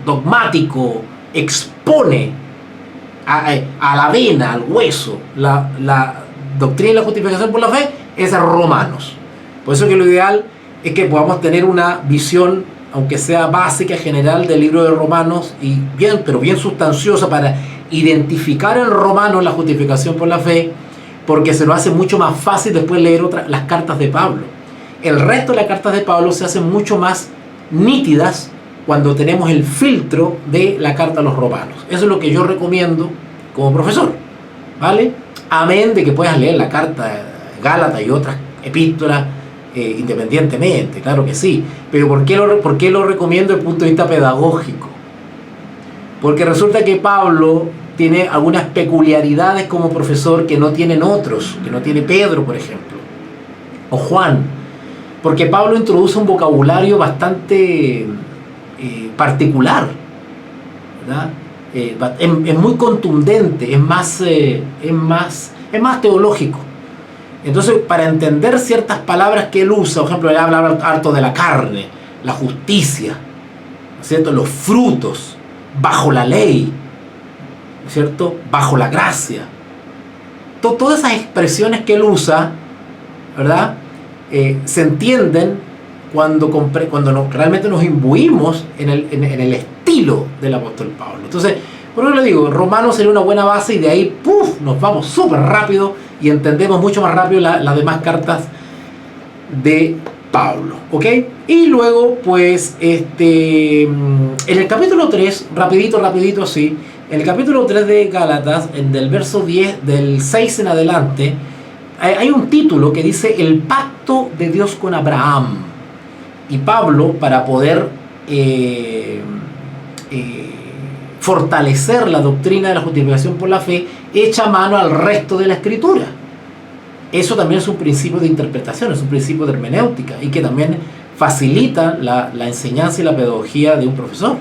dogmático, expone a la vena, al hueso, la doctrina de la justificación por la fe, es Romanos. Por eso que lo ideal es que podamos tener una visión, aunque sea básica, general del libro de Romanos, pero bien sustanciosa para identificar en Romanos la justificación por la fe, porque se nos hace mucho más fácil después leer las cartas de Pablo. El resto de las cartas de Pablo se hacen mucho más nítidas cuando tenemos el filtro de la carta a los romanos. Eso es lo que yo recomiendo como profesor, ¿vale? Amén de que puedas leer la carta Gálatas y otras epístolas independientemente, claro que sí. Pero ¿por qué lo recomiendo desde el punto de vista pedagógico? Porque resulta que Pablo tiene algunas peculiaridades como profesor que no tienen otros, que no tiene Pedro, por ejemplo, o Juan. Porque Pablo introduce un vocabulario bastante particular, ¿verdad? Es muy contundente, es es más teológico. Entonces, para entender ciertas palabras que él usa, por ejemplo, él habla harto de la carne, la justicia, ¿no es cierto?, los frutos, bajo la ley, ¿no es cierto?, bajo la gracia. Todas esas expresiones que él usa, ¿verdad?, se entienden cuando realmente nos imbuimos en el estilo del apóstol Pablo. Entonces, por eso le digo, Romanos sería una buena base y de ahí nos vamos súper rápido y entendemos mucho más rápido las demás cartas de Pablo, ¿ok? Y luego, pues, en el capítulo 3, rapidito así, en el capítulo 3 de Gálatas, del verso 10, del 6 en adelante, hay un título que dice el pacto de Dios con Abraham. Y Pablo, para poder fortalecer la doctrina de la justificación por la fe, echa mano al resto de la escritura. Eso también es un principio de interpretación, es un principio de hermenéutica y que también facilita la enseñanza y la pedagogía de un profesor,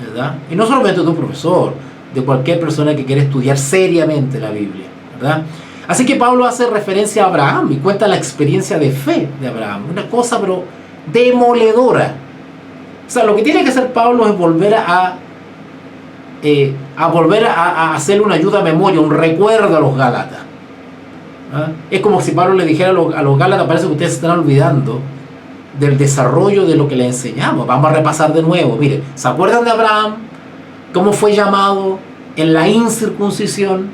¿verdad? Y no solamente de un profesor, de cualquier persona que quiera estudiar seriamente la Biblia, ¿verdad? Así que Pablo hace referencia a Abraham y cuenta la experiencia de fe de Abraham, una cosa pero demoledora. O sea, lo que tiene que hacer Pablo es volver a hacerle una ayuda a memoria, un recuerdo a los Gálatas. ¿Ah? Es como si Pablo le dijera a los Gálatas, parece que ustedes se están olvidando del desarrollo de lo que les enseñamos. Vamos a repasar de nuevo. Mire, ¿se acuerdan de Abraham? ¿Cómo fue llamado en la incircuncisión?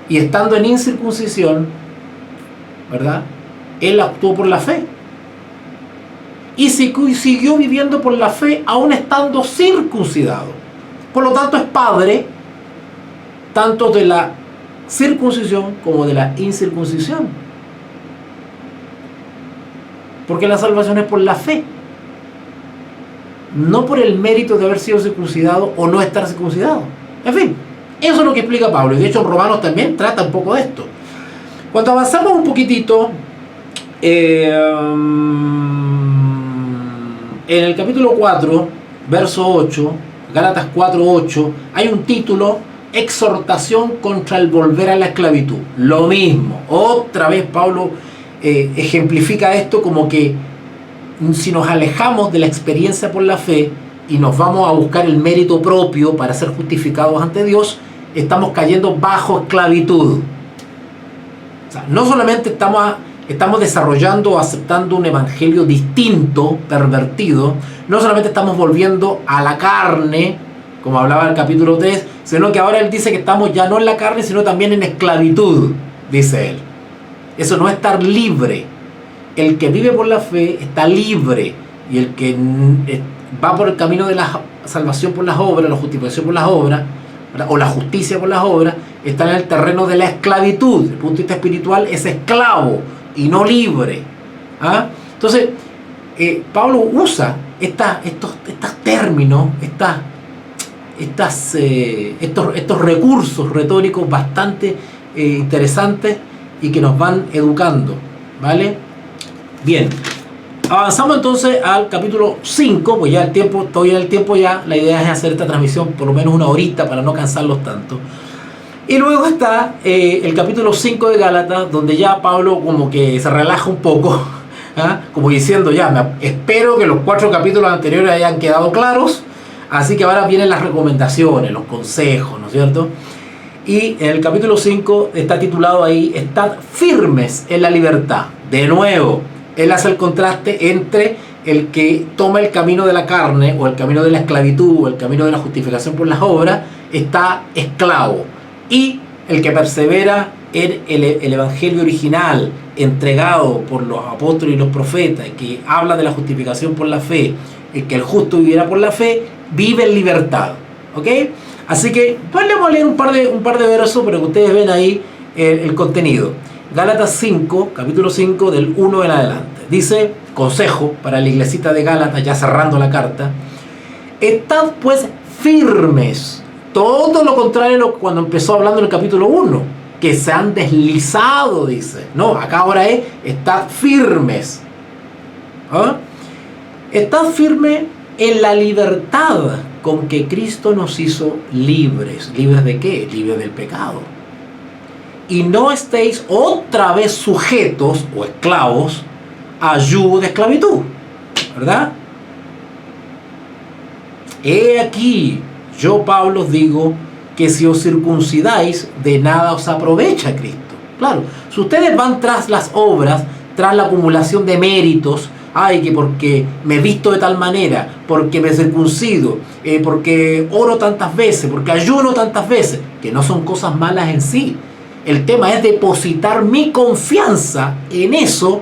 Y estando en incircuncisión, ¿verdad?, él actuó por la fe. Y siguió viviendo por la fe aún estando circuncidado. Por lo tanto es padre tanto de la circuncisión como de la incircuncisión. Porque la salvación es por la fe, no por el mérito de haber sido circuncidado o no estar circuncidado. En fin, eso es lo que explica Pablo. Y de hecho en Romanos también trata un poco de esto. Cuando avanzamos un poquitito, en el capítulo 4, verso 8, Gálatas 4:8, hay un título: exhortación contra el volver a la esclavitud. Lo mismo, otra vez Pablo ejemplifica esto como que si nos alejamos de la experiencia por la fe y nos vamos a buscar el mérito propio para ser justificados ante Dios, estamos cayendo bajo esclavitud. O sea, no solamente estamos desarrollando o aceptando un evangelio distinto, pervertido, no solamente estamos volviendo a la carne, como hablaba el capítulo 3, sino que ahora él dice que estamos ya no en la carne, sino también en esclavitud, dice él. Eso no es estar libre. El que vive por la fe está libre, y el que va por el camino de la salvación por las obras, la justificación por las obras, ¿verdad?, o la justicia por las obras, está en el terreno de la esclavitud. Desde el punto de vista espiritual es esclavo y no libre. ¿Ah? Entonces, Pablo usa estos términos, estos recursos retóricos bastante interesantes y que nos van educando, ¿vale? Bien, avanzamos entonces al capítulo 5, pues ya el tiempo, todavía en el tiempo ya, la idea es hacer esta transmisión por lo menos una horita para no cansarlos tanto. Y luego está el capítulo 5 de Gálatas, donde ya Pablo como que se relaja un poco, ¿ah?, como diciendo ya, espero que los 4 capítulos anteriores hayan quedado claros, así que ahora vienen las recomendaciones, los consejos, ¿no es cierto? Y en el capítulo 5 está titulado ahí: estad firmes en la libertad. De nuevo, él hace el contraste entre el que toma el camino de la carne, o el camino de la esclavitud, o el camino de la justificación por las obras, está esclavo. Y el que persevera en el evangelio original, entregado por los apóstoles y los profetas, que habla de la justificación por la fe, el que el justo viviera por la fe, vive en libertad. ¿Ok? Así que pues le voy a leer un par de versos para que ustedes vean ahí el contenido. Gálatas 5, capítulo 5, del 1 en adelante. Dice, consejo para la iglesita de Gálatas, ya cerrando la carta: estad pues firmes. Todo lo contrario cuando empezó hablando en el capítulo 1, que se han deslizado, dice. No, acá ahora es: estad firmes. ¿Ah? Estad firme en la libertad con que Cristo nos hizo libres. ¿Libres de qué? Libres del pecado. y no estéis otra vez sujetos o esclavos a yugo de esclavitud, ¿verdad? He aquí, yo Pablo os digo que si os circuncidáis, de nada os aprovecha Cristo. Claro, si ustedes van tras las obras, tras la acumulación de méritos, ay, que porque me visto de tal manera, porque me circuncido, porque oro tantas veces, porque ayuno tantas veces, que no son cosas malas en sí. El tema es depositar mi confianza en eso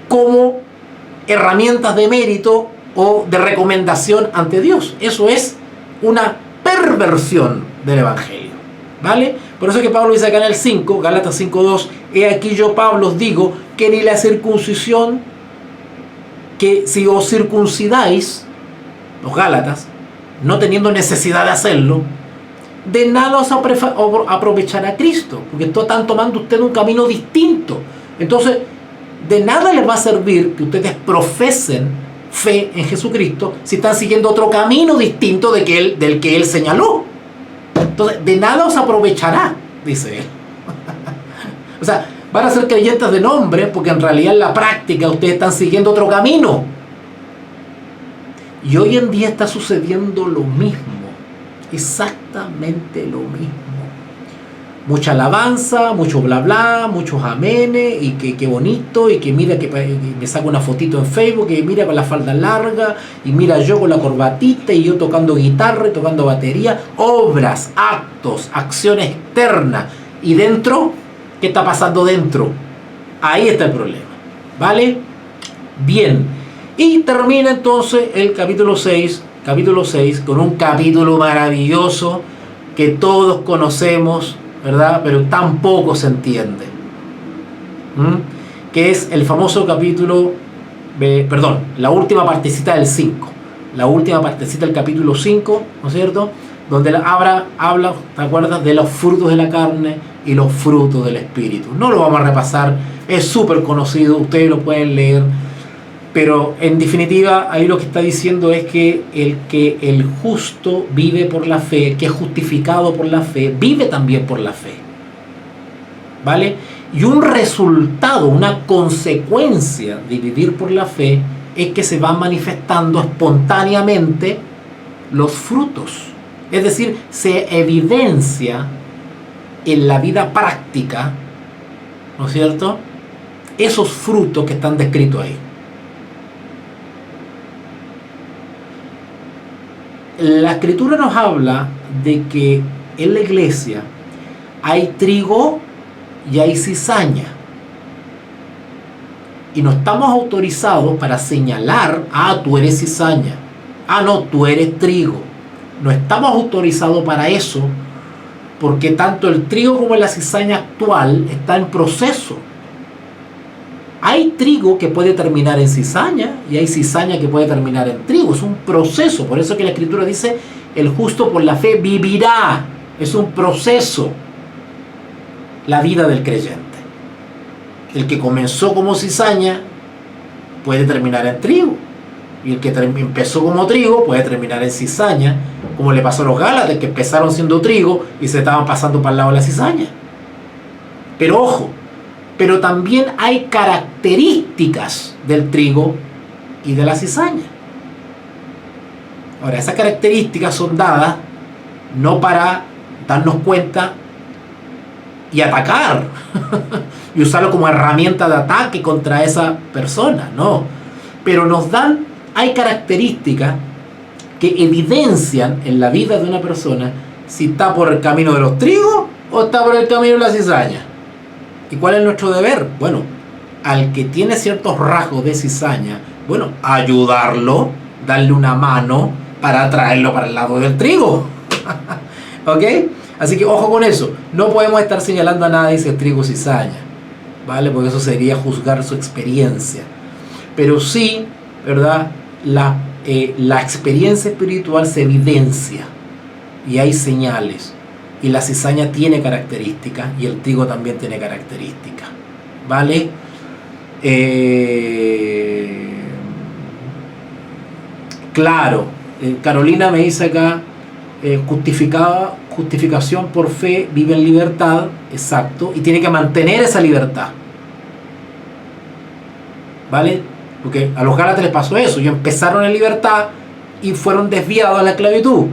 como herramientas de mérito o de recomendación ante Dios. Eso es una perversión del Evangelio, ¿vale? Por eso es que Pablo dice acá en el 5, Gálatas 5:2, he aquí yo Pablo os digo que ni la circuncisión, que si os circuncidáis, los Gálatas, no teniendo necesidad de hacerlo, de nada os aprovechará Cristo, porque están tomando ustedes un camino distinto. Entonces, de nada les va a servir que ustedes profesen fe en Jesucristo si están siguiendo otro camino distinto del que Él señaló. Entonces, de nada os aprovechará, dice Él. O sea, van a ser creyentes de nombre, porque en realidad en la práctica ustedes están siguiendo otro camino. Y hoy en día está sucediendo lo mismo, exactamente lo mismo. Mucha alabanza, mucho bla bla, muchos amenes, y que bonito, y que mira que me saco una fotito en Facebook, y mira con la falda larga, y mira yo con la corbatita, y yo tocando guitarra y tocando batería, obras, actos, acciones externas. Y dentro, ¿qué está pasando dentro? Ahí está el problema, ¿vale? Bien, y termina entonces el capítulo 6 con un capítulo maravilloso que todos conocemos, ¿verdad? Pero tampoco se entiende. Que es el famoso capítulo, la última partecita del 5. La última partecita del capítulo 5, ¿no es cierto? Donde habla, ¿te acuerdas? De los frutos de la carne y los frutos del espíritu. No lo vamos a repasar, es súper conocido, ustedes lo pueden leer. Pero en definitiva, ahí lo que está diciendo es que el justo vive por la fe, que es justificado por la fe, vive también por la fe, ¿vale? Y un resultado, una consecuencia de vivir por la fe es que se van manifestando espontáneamente los frutos. Es decir, se evidencia en la vida práctica, ¿no es cierto?, esos frutos que están descritos ahí. La escritura nos habla de que en la iglesia hay trigo y hay cizaña. Y no estamos autorizados para señalar, tú eres cizaña, no, tú eres trigo. No estamos autorizados para eso, porque tanto el trigo como la cizaña actual está en proceso. Hay trigo que puede terminar en cizaña y hay cizaña que puede terminar en trigo. Es un proceso. Por eso que la escritura dice, el justo por la fe vivirá. Es un proceso la vida del creyente. El que comenzó como cizaña puede terminar en trigo. Y el que empezó como trigo puede terminar en cizaña, como le pasó a los Gálatas, que empezaron siendo trigo y se estaban pasando para el lado de la cizaña. Pero ojo, pero también hay características del trigo y de la cizaña. Ahora, esas características son dadas no para darnos cuenta y atacar y usarlo como herramienta de ataque contra esa persona, no. Pero hay características que evidencian en la vida de una persona si está por el camino de los trigos o está por el camino de la cizaña. ¿Y cuál es nuestro deber? Bueno, al que tiene ciertos rasgos de cizaña, bueno, ayudarlo, darle una mano para traerlo para el lado del trigo. ¿Ok? Así que ojo con eso. No podemos estar señalando a nadie si es trigo o cizaña, ¿vale? Porque eso sería juzgar su experiencia. Pero sí, ¿verdad? La experiencia espiritual se evidencia y hay señales. Y la cizaña tiene características y el trigo también tiene características, ¿vale? Claro, Carolina me dice acá, justificada justificación por fe, vive en libertad, exacto, y tiene que mantener esa libertad. ¿Vale? Porque a los Gálatas les pasó eso, ellos empezaron en libertad y fueron desviados a la esclavitud.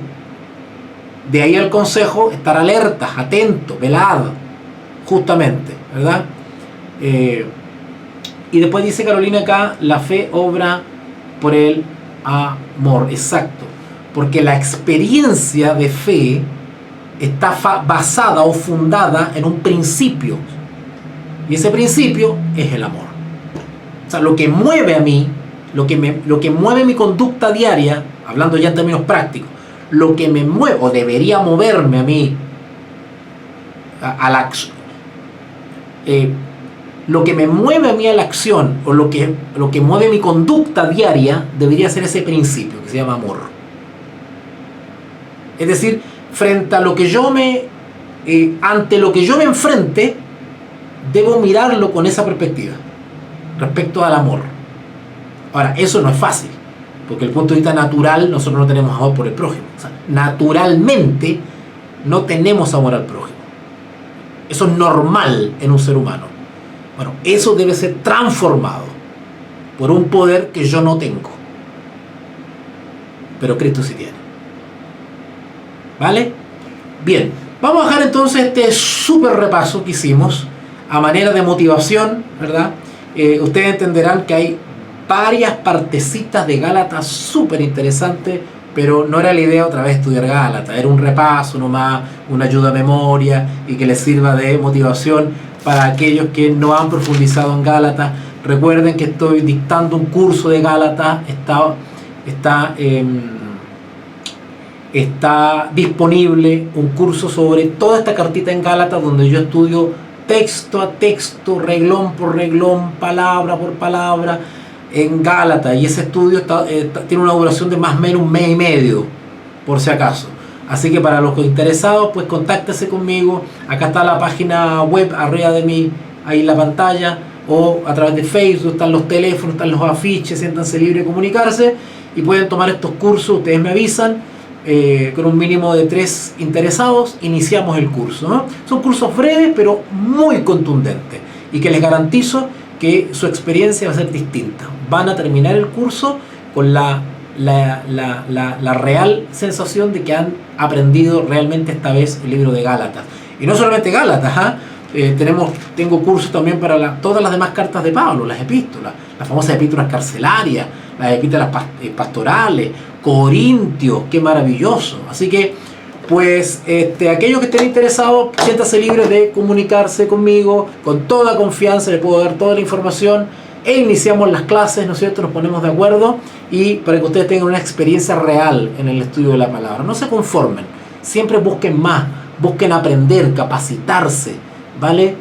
De ahí el consejo, estar alertas, atentos, velados, justamente, ¿verdad? Y después dice Carolina acá, la fe obra por el amor, exacto, porque la experiencia de fe está basada o fundada en un principio, y ese principio es el amor. O sea, lo que mueve a mí, lo que mueve mi conducta diaria, hablando ya en términos prácticos, lo que me mueve, o debería moverme a mí, a la acción, lo que me mueve a mí a la acción, o lo que mueve mi conducta diaria, debería ser ese principio que se llama amor. Es decir, frente a lo que ante lo que yo me enfrente, debo mirarlo con esa perspectiva, respecto al amor. Ahora, eso no es fácil, porque desde el punto de vista natural, nosotros no tenemos amor por el prójimo. O sea, naturalmente, no tenemos amor al prójimo. Eso es normal en un ser humano. Bueno, eso debe ser transformado por un poder que yo no tengo, pero Cristo sí tiene. ¿Vale? Bien, vamos a dejar entonces este súper repaso que hicimos a manera de motivación, ¿verdad? Ustedes entenderán que hay varias partecitas de Gálatas súper interesantes, pero no era la idea otra vez estudiar Gálatas, era un repaso nomás, una ayuda a memoria y que les sirva de motivación para aquellos que no han profundizado en Gálatas. Recuerden que estoy dictando un curso de Gálatas, está disponible un curso sobre toda esta cartita en Gálatas, donde yo estudio texto a texto, reglón por reglón, palabra por palabra en Gálatas, y ese estudio tiene una duración de más o menos un mes y medio, por si acaso. Así que para los interesados, pues contáctese conmigo. Acá está la página web arriba de mí, ahí en la pantalla, o a través de Facebook, están los teléfonos, están los afiches, siéntanse libres de comunicarse y pueden tomar estos cursos. Ustedes me avisan, con un mínimo de 3 interesados, iniciamos el curso, ¿no? Son cursos breves, pero muy contundentes, y que les garantizo que su experiencia va a ser distinta. Van a terminar el curso con la real sensación de que han aprendido realmente esta vez el libro de Gálatas. Y no solamente Gálatas, tengo cursos también para todas las demás cartas de Pablo, las epístolas, las famosas epístolas carcelarias, las epístolas pastorales, Corintios, qué maravilloso. Así que, pues, aquellos que estén interesados, siéntanse libres de comunicarse conmigo, con toda confianza, les puedo dar toda la información, e iniciamos las clases, ¿no es cierto? Nos ponemos de acuerdo, y para que ustedes tengan una experiencia real en el estudio de la palabra. No se conformen, siempre busquen más, busquen aprender, capacitarse, ¿vale?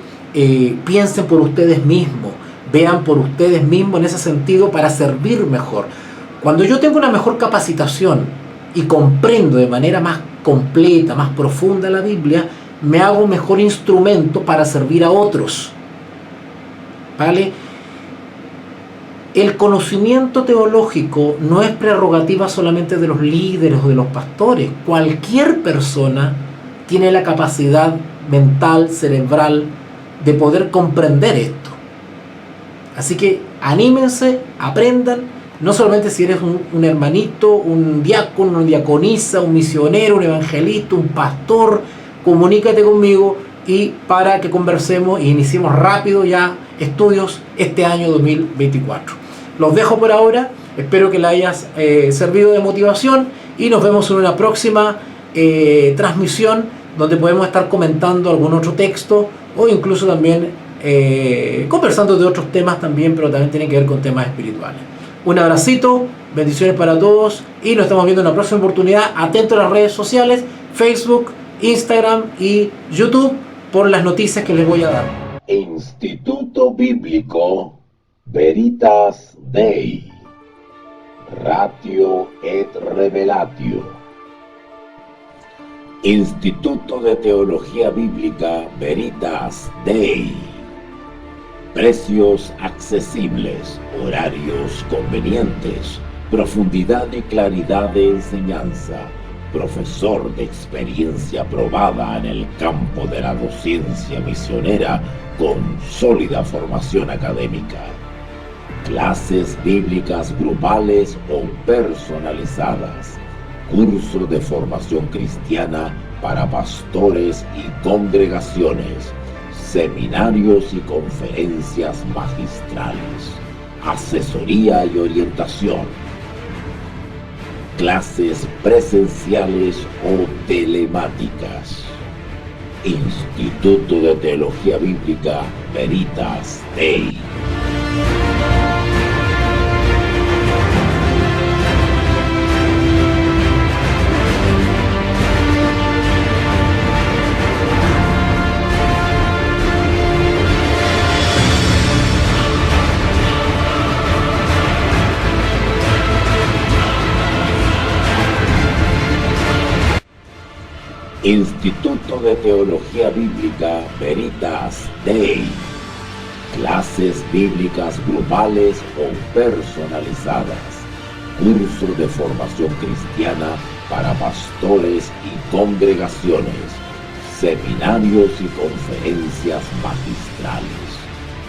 Piensen por ustedes mismos, vean por ustedes mismos en ese sentido para servir mejor. Cuando yo tengo una mejor capacitación y comprendo de manera más completa, más profunda la Biblia, me hago un mejor instrumento para servir a otros, ¿vale? El conocimiento teológico no es prerrogativa solamente de los líderes o de los pastores. Cualquier persona tiene la capacidad mental, cerebral, de poder comprender esto. Así que anímense, aprendan, no solamente si eres un hermanito, un diácono, una diaconisa, un misionero, un evangelista, un pastor, comunícate conmigo y para que conversemos y iniciemos rápido ya estudios este año 2024. Los dejo por ahora, espero que les hayas servido de motivación y nos vemos en una próxima transmisión donde podemos estar comentando algún otro texto o incluso también conversando de otros temas también, pero también tienen que ver con temas espirituales. Un abracito, bendiciones para todos y nos estamos viendo en la próxima oportunidad. Atento a las redes sociales, Facebook, Instagram y YouTube por las noticias que les voy a dar. Instituto Bíblico Veritas Dei, Ratio et Revelatio. Instituto de Teología Bíblica Veritas Dei. Precios accesibles, horarios convenientes, profundidad y claridad de enseñanza, profesor de experiencia probada en el campo de la docencia misionera con sólida formación académica. Clases bíblicas grupales o personalizadas. Curso de formación cristiana para pastores y congregaciones. Seminarios y conferencias magistrales. Asesoría y orientación. Clases presenciales o telemáticas. Instituto de Teología Bíblica Veritas Dei. Instituto de Teología Bíblica Veritas Dei. Clases bíblicas grupales o personalizadas. Curso de formación cristiana para pastores y congregaciones. Seminarios y conferencias magistrales.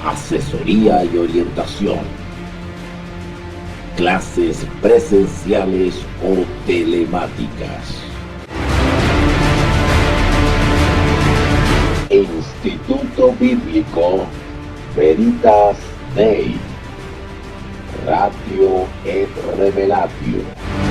Asesoría y orientación. Clases presenciales o telemáticas. Instituto Bíblico Veritas Dei. Ratio et Revelatio.